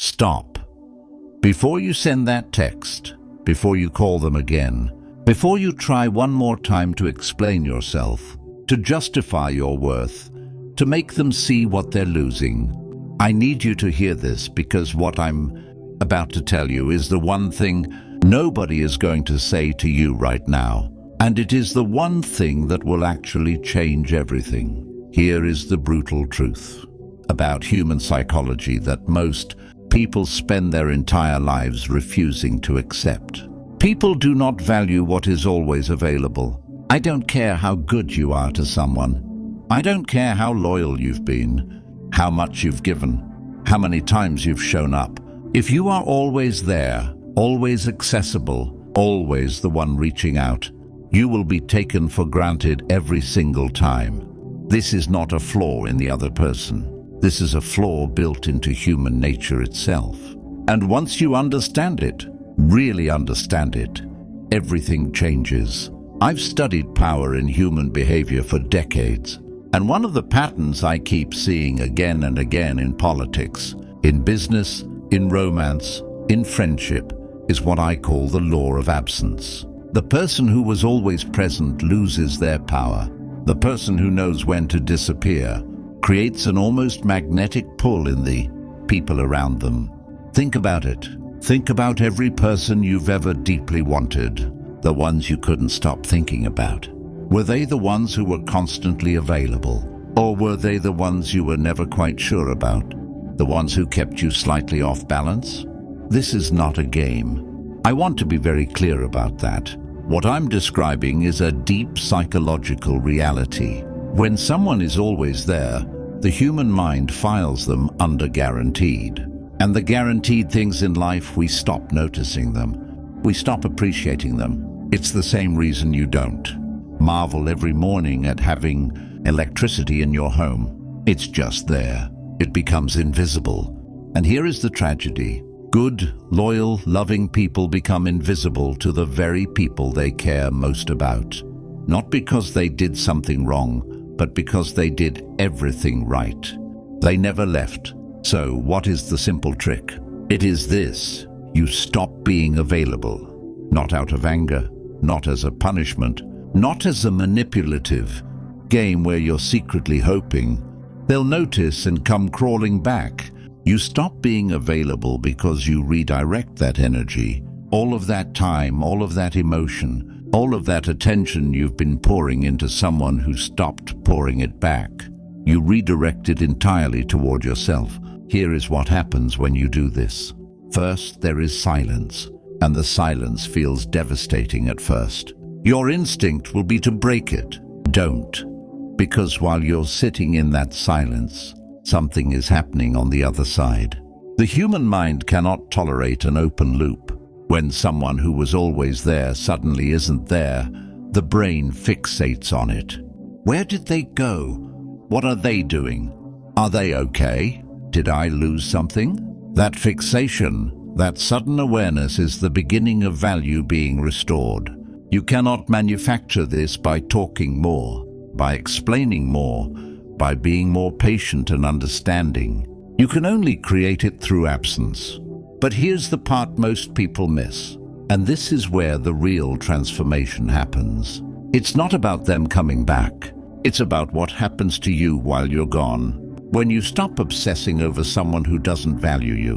Stop. Before you send that text, before you call them again, before you try one more time to explain yourself, to justify your worth, to make them see what they're losing, I need you to hear this, because what I'm about to tell you is the one thing nobody is going to say to you right now. And it is the one thing that will actually change everything. Here is the brutal truth about human psychology that most people spend their entire lives refusing to accept. People do not value what is always available. I don't care how good you are to someone. I don't care how loyal you've been, how much you've given, how many times you've shown up. If you are always there, always accessible, always the one reaching out, you will be taken for granted every single time. This is not a flaw in the other person. This is a flaw built into human nature itself. And once you understand it, really understand it, everything changes. I've studied power in human behavior for decades, and one of the patterns I keep seeing again and again in politics, in business, in romance, in friendship, is what I call the law of absence. The person who was always present loses their power. The person who knows when to disappear creates an almost magnetic pull in the people around them. Think about it. Think about every person you've ever deeply wanted, the ones you couldn't stop thinking about. Were they the ones who were constantly available? Or were they the ones you were never quite sure about? The ones who kept you slightly off balance? This is not a game. I want to be very clear about that. What I'm describing is a deep psychological reality. When someone is always there, the human mind files them under guaranteed. And the guaranteed things in life, we stop noticing them. We stop appreciating them. It's the same reason you don't marvel every morning at having electricity in your home. It's just there. It becomes invisible. And here is the tragedy. Good, loyal, loving people become invisible to the very people they care most about. Not because they did something wrong, but because they did everything right. They never left. So what is the simple trick? It is this: you stop being available. Not out of anger, not as a punishment, not as a manipulative game where you're secretly hoping they'll notice and come crawling back. You stop being available because you redirect that energy, all of that time, all of that emotion, all of that attention you've been pouring into someone who stopped pouring it back. You redirect it entirely toward yourself. Here is what happens when you do this. First, there is silence, and the silence feels devastating at first. Your instinct will be to break it. Don't, because while you're sitting in that silence, something is happening on the other side. The human mind cannot tolerate an open loop. When someone who was always there suddenly isn't there, the brain fixates on it. Where did they go? What are they doing? Are they okay? Did I lose something? That fixation, that sudden awareness is the beginning of value being restored. You cannot manufacture this by talking more, by explaining more, by being more patient and understanding. You can only create it through absence. But here's the part most people miss, and this is where the real transformation happens. It's not about them coming back. It's about what happens to you while you're gone. When you stop obsessing over someone who doesn't value you,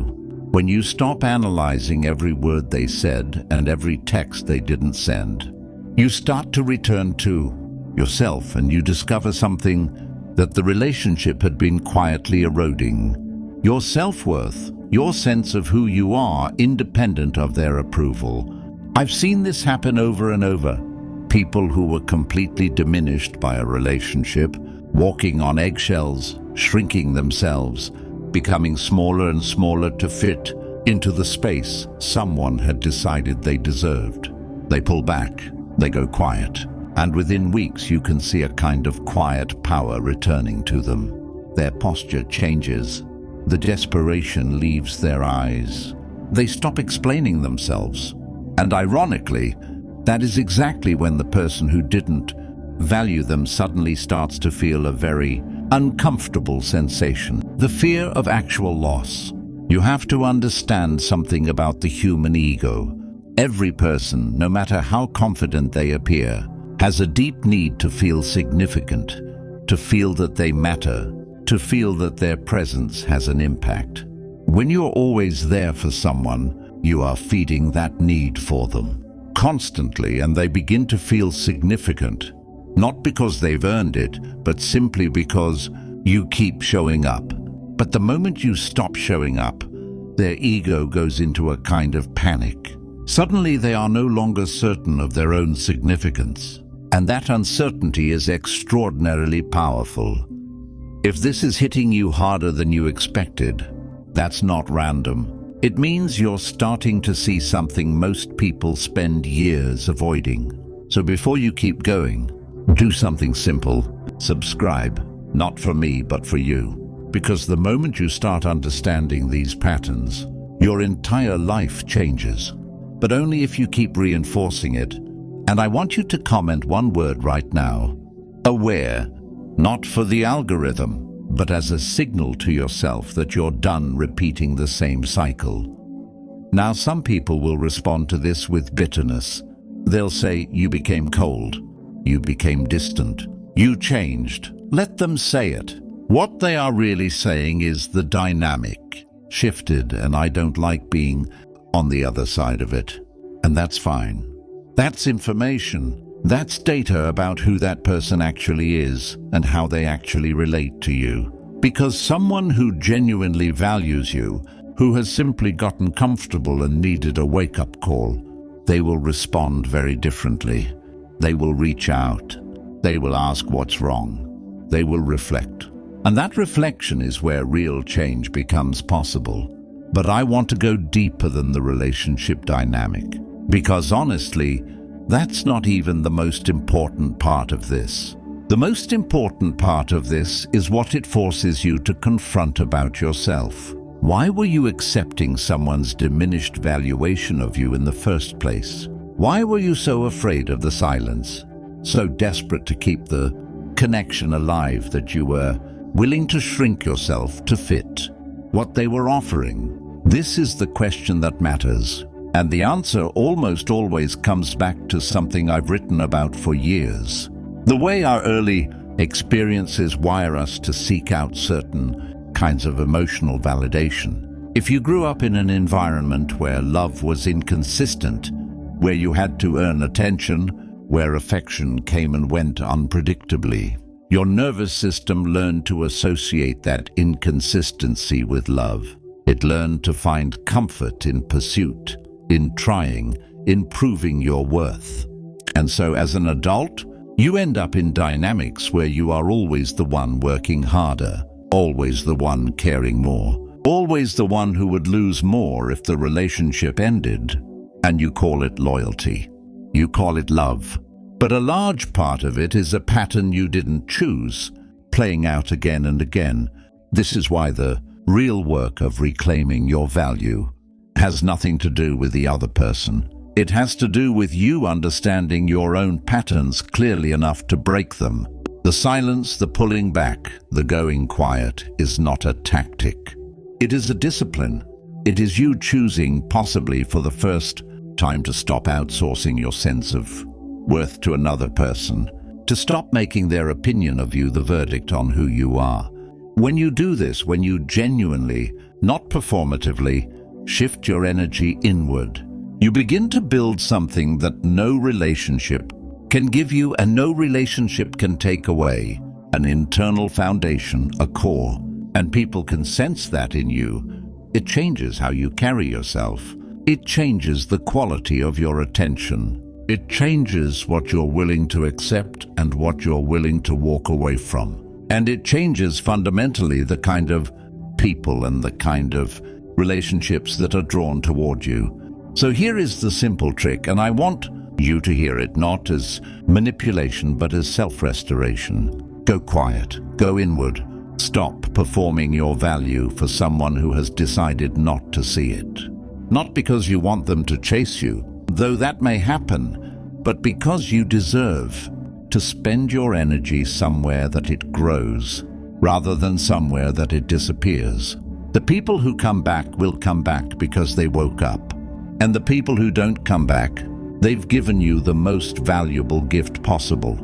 when you stop analyzing every word they said and every text they didn't send, you start to return to yourself, and you discover something that the relationship had been quietly eroding. Your self-worth, your sense of who you are, independent of their approval. I've seen this happen over and over. People who were completely diminished by a relationship, walking on eggshells, shrinking themselves, becoming smaller and smaller to fit into the space someone had decided they deserved. They pull back, they go quiet. And within weeks you can see a kind of quiet power returning to them. Their posture changes. The desperation leaves their eyes. They stop explaining themselves. And ironically, that is exactly when the person who didn't value them suddenly starts to feel a very uncomfortable sensation. The fear of actual loss. You have to understand something about the human ego. Every person, no matter how confident they appear, has a deep need to feel significant, to feel that they matter, to feel that their presence has an impact. When you're always there for someone, you are feeding that need for them constantly, and they begin to feel significant, not because they've earned it, but simply because you keep showing up. But the moment you stop showing up, their ego goes into a kind of panic. Suddenly they are no longer certain of their own significance, and that uncertainty is extraordinarily powerful. If this is hitting you harder than you expected, that's not random. It means you're starting to see something most people spend years avoiding. So before you keep going, do something simple. Subscribe, not for me, but for you. Because the moment you start understanding these patterns, your entire life changes. But only if you keep reinforcing it. And I want you to comment one word right now. Aware. Not for the algorithm, but as a signal to yourself that you're done repeating the same cycle. Now, some people will respond to this with bitterness. They'll say, you became cold, you became distant, you changed. Let them say it. What they are really saying is the dynamic shifted, and I don't like being on the other side of it. And that's fine. That's information. That's data about who that person actually is and how they actually relate to you. Because someone who genuinely values you, who has simply gotten comfortable and needed a wake-up call, they will respond very differently. They will reach out. They will ask what's wrong. They will reflect. And that reflection is where real change becomes possible. But I want to go deeper than the relationship dynamic. Because honestly, that's not even the most important part of this. The most important part of this is what it forces you to confront about yourself. Why were you accepting someone's diminished valuation of you in the first place? Why were you so afraid of the silence? So desperate to keep the connection alive that you were willing to shrink yourself to fit what they were offering? This is the question that matters. And the answer almost always comes back to something I've written about for years. The way our early experiences wire us to seek out certain kinds of emotional validation. If you grew up in an environment where love was inconsistent, where you had to earn attention, where affection came and went unpredictably, your nervous system learned to associate that inconsistency with love. It learned to find comfort in pursuit, in trying, in proving your worth. And so as an adult, you end up in dynamics where you are always the one working harder, always the one caring more, always the one who would lose more if the relationship ended. And you call it loyalty. You call it love. But a large part of it is a pattern you didn't choose, playing out again and again. This is why the real work of reclaiming your value has nothing to do with the other person. It has to do with you understanding your own patterns clearly enough to break them. The silence, the pulling back, the going quiet is not a tactic. It is a discipline. It is you choosing, possibly for the first time, to stop outsourcing your sense of worth to another person, to stop making their opinion of you the verdict on who you are. When you do this, when you genuinely, not performatively, shift your energy inward, you begin to build something that no relationship can give you and no relationship can take away. An internal foundation, a core, and people can sense that in you. It changes how you carry yourself. It changes the quality of your attention. It changes what you're willing to accept and what you're willing to walk away from. And it changes fundamentally the kind of people and the kind of relationships that are drawn toward you. So here is the simple trick, and I want you to hear it not as manipulation but as self-restoration. Go quiet, go inward. Stop performing your value for someone who has decided not to see it. Not because you want them to chase you, though that may happen, but because you deserve to spend your energy somewhere that it grows, rather than somewhere that it disappears. The people who come back will come back because they woke up. And the people who don't come back, they've given you the most valuable gift possible.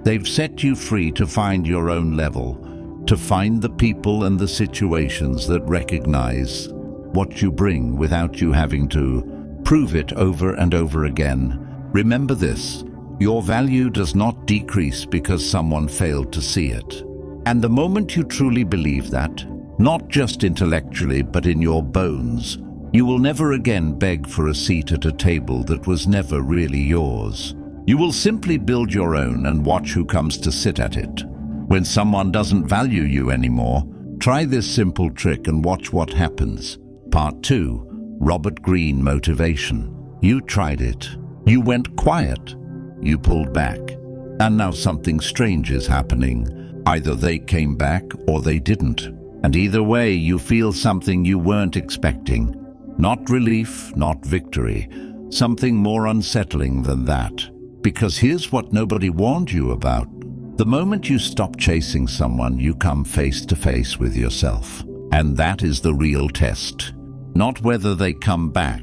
They've set you free to find your own level, to find the people and the situations that recognize what you bring without you having to prove it over and over again. Remember this, your value does not decrease because someone failed to see it. And the moment you truly believe that, not just intellectually but in your bones, you will never again beg for a seat at a table that was never really yours. You will simply build your own and watch who comes to sit at it. When someone doesn't value you anymore, try this simple trick and watch what happens. Part 2. Robert Greene Motivation. You tried it. You went quiet. You pulled back. And now something strange is happening. Either they came back or they didn't. And either way, you feel something you weren't expecting. Not relief, not victory. Something more unsettling than that. Because here's what nobody warned you about. The moment you stop chasing someone, you come face to face with yourself. And that is the real test. Not whether they come back,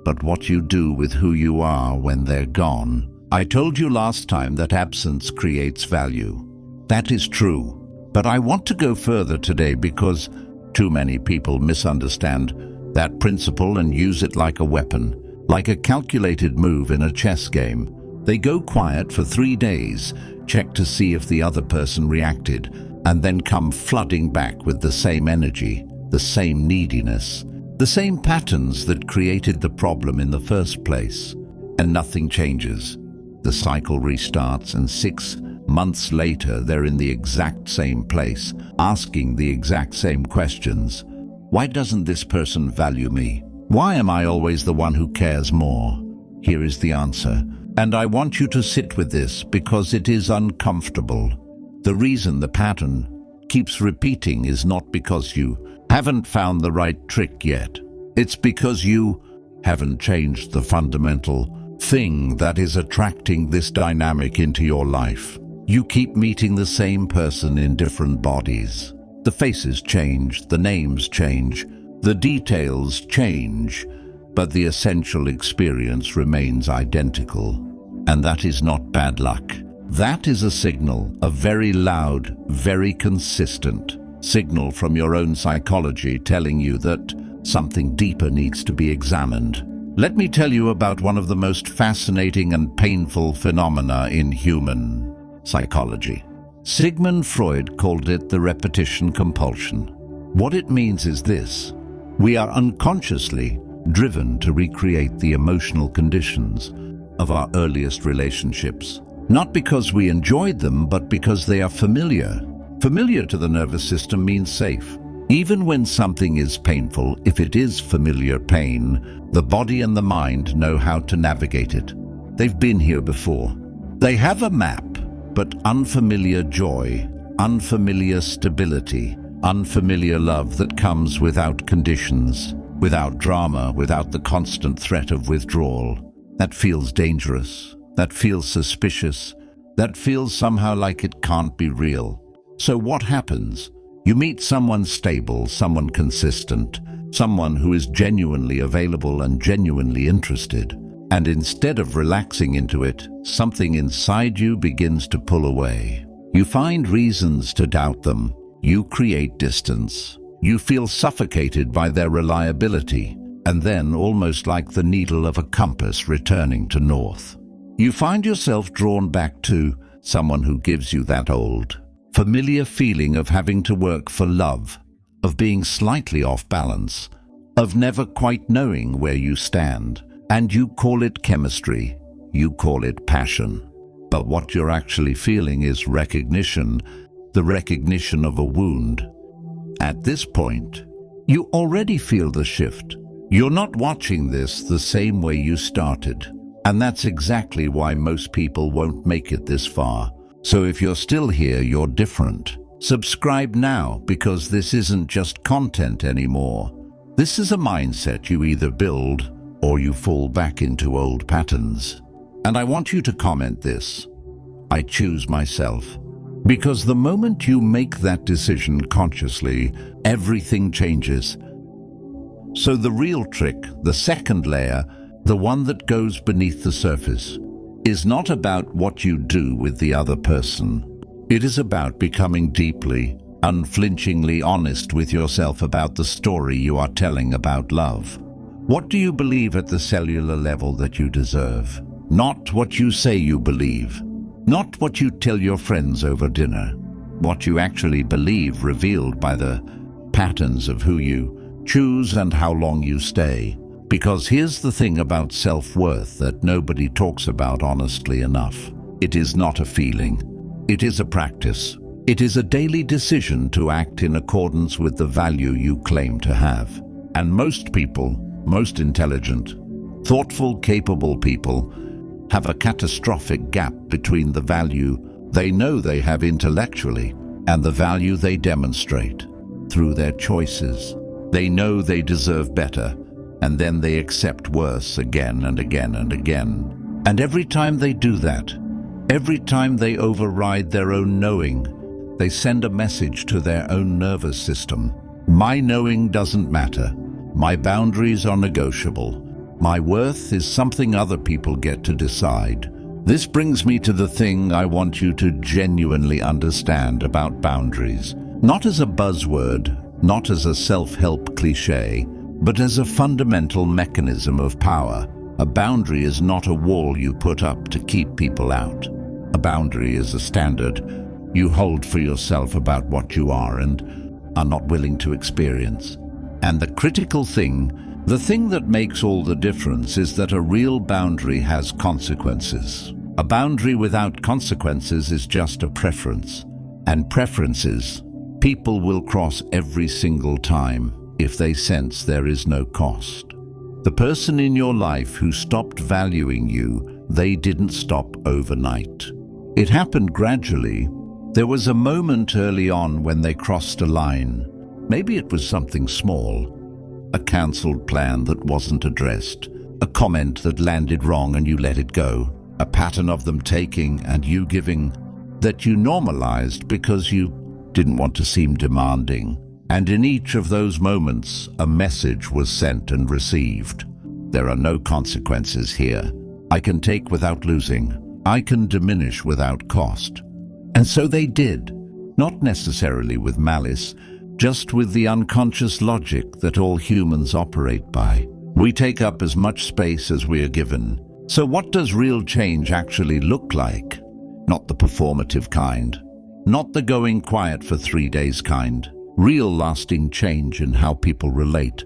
but what you do with who you are when they're gone. I told you last time that absence creates value. That is true. But I want to go further today because too many people misunderstand that principle and use it like a weapon, like a calculated move in a chess game. They go quiet for 3 days, check to see if the other person reacted, and then come flooding back with the same energy, the same neediness, the same patterns that created the problem in the first place. And nothing changes. The cycle restarts, and 6 months later they're in the exact same place, asking the exact same questions. Why doesn't this person value me? Why am I always the one who cares more? Here is the answer. And I want you to sit with this because it is uncomfortable. The reason the pattern keeps repeating is not because you haven't found the right trick yet. It's because you haven't changed the fundamental thing that is attracting this dynamic into your life. You keep meeting the same person in different bodies. The faces change, the names change, the details change, but the essential experience remains identical. And that is not bad luck. That is a signal, a very loud, very consistent signal from your own psychology telling you that something deeper needs to be examined. Let me tell you about one of the most fascinating and painful phenomena in human psychology. Sigmund Freud called it the repetition compulsion. What it means is this: we are unconsciously driven to recreate the emotional conditions of our earliest relationships. Not because we enjoyed them, but because they are familiar. Familiar to the nervous system means safe. Even when something is painful, if it is familiar pain, the body and the mind know how to navigate it. They've been here before. They have a map, but unfamiliar joy, unfamiliar stability, unfamiliar love that comes without conditions, without drama, without the constant threat of withdrawal. That feels dangerous, that feels suspicious, that feels somehow like it can't be real. So what happens? You meet someone stable, someone consistent, someone who is genuinely available and genuinely interested. And instead of relaxing into it, something inside you begins to pull away. You find reasons to doubt them. You create distance. You feel suffocated by their reliability. And then, almost like the needle of a compass returning to north, you find yourself drawn back to someone who gives you that old, familiar feeling of having to work for love, of being slightly off balance, of never quite knowing where you stand. And you call it chemistry, you call it passion. But what you're actually feeling is recognition, the recognition of a wound. At this point, you already feel the shift. You're not watching this the same way you started. And that's exactly why most people won't make it this far. So if you're still here, you're different. Subscribe now, because this isn't just content anymore. This is a mindset you either build or you fall back into old patterns. And I want you to comment this: I choose myself. Because the moment you make that decision consciously, everything changes. So the real trick, the second layer, the one that goes beneath the surface, is not about what you do with the other person. It is about becoming deeply, unflinchingly honest with yourself about the story you are telling about love. What do you believe at the cellular level that you deserve? Not what you say you believe. Not what you tell your friends over dinner. What you actually believe, revealed by the patterns of who you choose and how long you stay. Because here's the thing about self-worth that nobody talks about honestly enough. It is not a feeling. It is a practice. It is a daily decision to act in accordance with the value you claim to have. And most people, most intelligent, thoughtful, capable people, have a catastrophic gap between the value they know they have intellectually and the value they demonstrate through their choices. They know they deserve better, and then they accept worse again and again and again. And every time they do that, every time they override their own knowing, they send a message to their own nervous system. My knowing doesn't matter. My boundaries are negotiable. My worth is something other people get to decide. This brings me to the thing I want you to genuinely understand about boundaries. Not as a buzzword, not as a self-help cliché, but as a fundamental mechanism of power. A boundary is not a wall you put up to keep people out. A boundary is a standard you hold for yourself about what you are and are not willing to experience. And the critical thing, the thing that makes all the difference, is that a real boundary has consequences. A boundary without consequences is just a preference. And preferences, people will cross every single time if they sense there is no cost. The person in your life who stopped valuing you, they didn't stop overnight. It happened gradually. There was a moment early on when they crossed a line. Maybe it was something small, a cancelled plan that wasn't addressed, a comment that landed wrong and you let it go, a pattern of them taking and you giving that you normalized because you didn't want to seem demanding. And in each of those moments, a message was sent and received. There are no consequences here. I can take without losing. I can diminish without cost. And so they did, not necessarily with malice, just with the unconscious logic that all humans operate by. We take up as much space as we are given. So what does real change actually look like? Not the performative kind. Not the going quiet for 3 days kind. Real lasting change in how people relate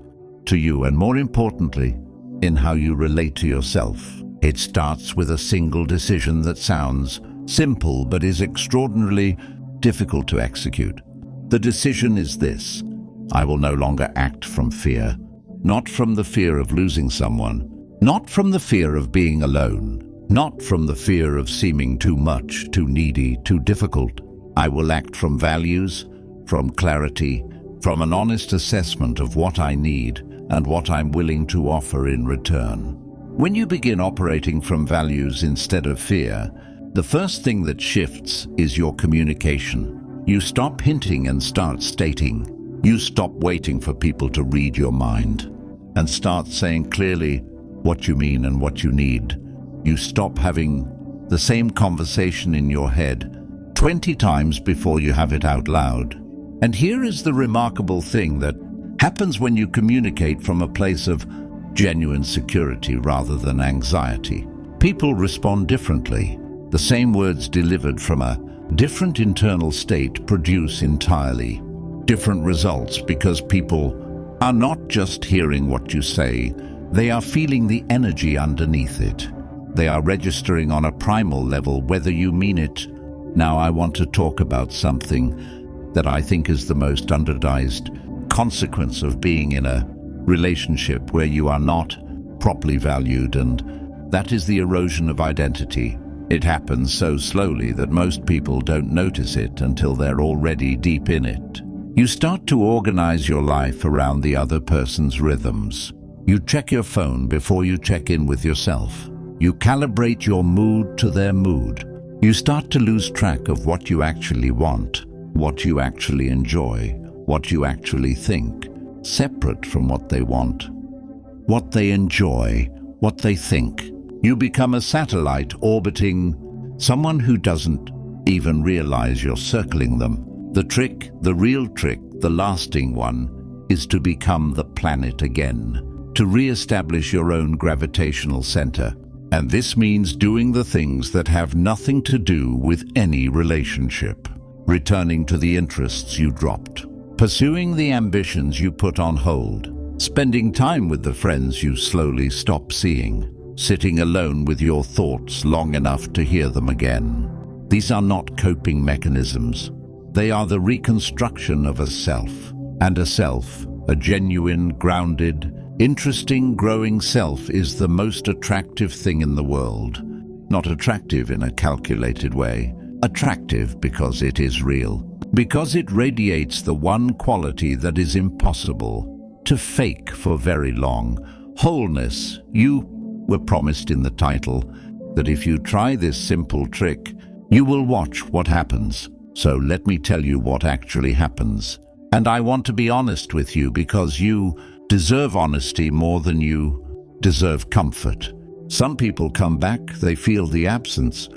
to you, and more importantly, in how you relate to yourself. It starts with a single decision that sounds simple but is extraordinarily difficult to execute. The decision is this: I will no longer act from fear. Not from the fear of losing someone. Not from the fear of being alone. Not from the fear of seeming too much, too needy, too difficult. I will act from values, from clarity, from an honest assessment of what I need and what I'm willing to offer in return. When you begin operating from values instead of fear, the first thing that shifts is your communication. You stop hinting and start stating. You stop waiting for people to read your mind and start saying clearly what you mean and what you need. You stop having the same conversation in your head 20 times before you have it out loud. And here is the remarkable thing that happens when you communicate from a place of genuine security rather than anxiety. People respond differently. The same words delivered from a different internal state produce entirely different results, because people are not just hearing what you say, they are feeling the energy underneath it. They are registering on a primal level whether you mean it. Now I want to talk about something that I think is the most underdized consequence of being in a relationship where you are not properly valued, and that is the erosion of identity. It happens so slowly that most people don't notice it until they're already deep in it. You start to organize your life around the other person's rhythms. You check your phone before you check in with yourself. You calibrate your mood to their mood. You start to lose track of what you actually want, what you actually enjoy, what you actually think. separate from what they want, what they enjoy, what they think. You become a satellite orbiting someone who doesn't even realize you're circling them. The trick, the real trick, the lasting one, is to become the planet again, to re-establish your own gravitational center. And this means doing the things that have nothing to do with any relationship, returning to the interests you dropped, pursuing the ambitions you put on hold, spending time with the friends you slowly stop seeing, sitting alone with your thoughts long enough to hear them again. These are not coping mechanisms. They are the reconstruction of a self. And a self, a genuine, grounded, interesting, growing self, is the most attractive thing in the world. Not attractive in a calculated way. Attractive because it is real. Because it radiates the one quality that is impossible to fake for very long. Wholeness. You were promised in the title that if you try this simple trick, you will watch what happens. So let me tell you what actually happens. And I want to be honest with you because you deserve honesty more than you deserve comfort. Some people come back, they feel the absence.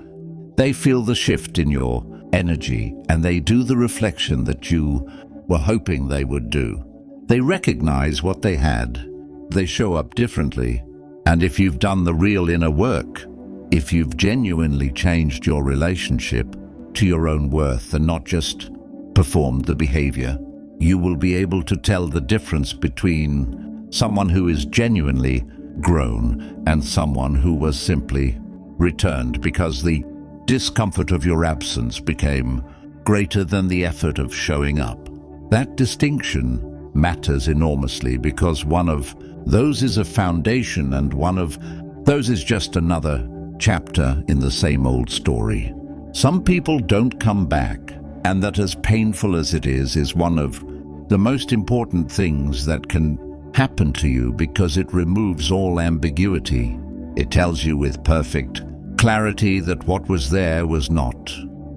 They feel the shift in your energy, and they do the reflection that you were hoping they would do. They recognize what they had. They show up differently. And if you've done the real inner work, if you've genuinely changed your relationship to your own worth and not just performed the behavior, you will be able to tell the difference between someone who is genuinely grown and someone who was simply returned because the discomfort of your absence became greater than the effort of showing up. That distinction matters enormously because one of those is a foundation and one of those is just another chapter in the same old story. Some people don't come back, and that, as painful as it is one of the most important things that can happen to you because it removes all ambiguity. It tells you with perfect clarity that what was there was not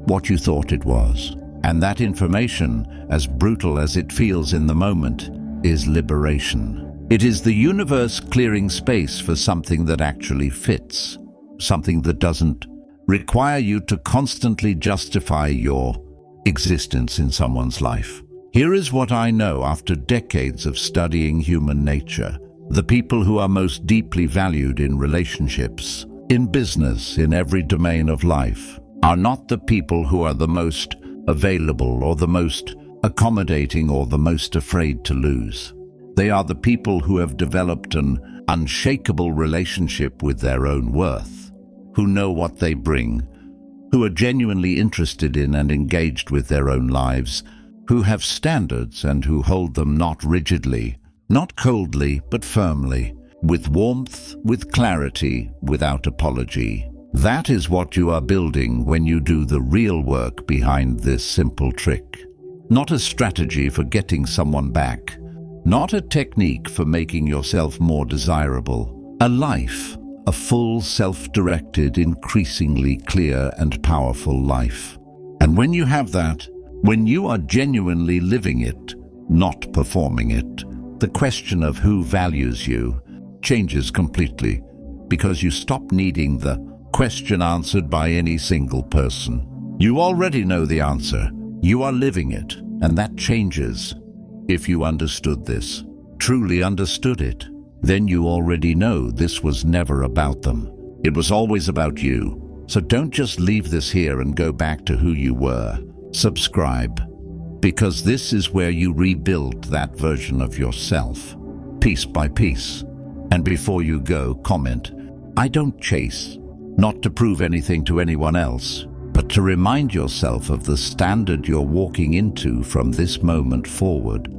what you thought it was. And that information, as brutal as it feels in the moment, is liberation. It is the universe clearing space for something that actually fits, something that doesn't require you to constantly justify your existence in someone's life. Here is what I know after decades of studying human nature. The people who are most deeply valued in relationships, in business, in every domain of life, are not the people who are the most available or the most accommodating or the most afraid to lose. They are the people who have developed an unshakable relationship with their own worth, who know what they bring, who are genuinely interested in and engaged with their own lives, who have standards and who hold them not rigidly, not coldly, but firmly, with warmth, with clarity, without apology. That is what you are building when you do the real work behind this simple trick. Not a strategy for getting someone back, not a technique for making yourself more desirable. A life, a full, self-directed, increasingly clear and powerful life. And when you have that, when you are genuinely living it, not performing it, the question of who values you changes completely, because you stop needing the question answered by any single person. You already know the answer. You are living it, and that changes. If you understood this, truly understood it, then you already know this was never about them. It was always about you. So don't just leave this here and go back to who you were. Subscribe, because this is where you rebuild that version of yourself, piece by piece. And before you go, comment, "I don't chase," not to prove anything to anyone else, but to remind yourself of the standard you're walking into from this moment forward.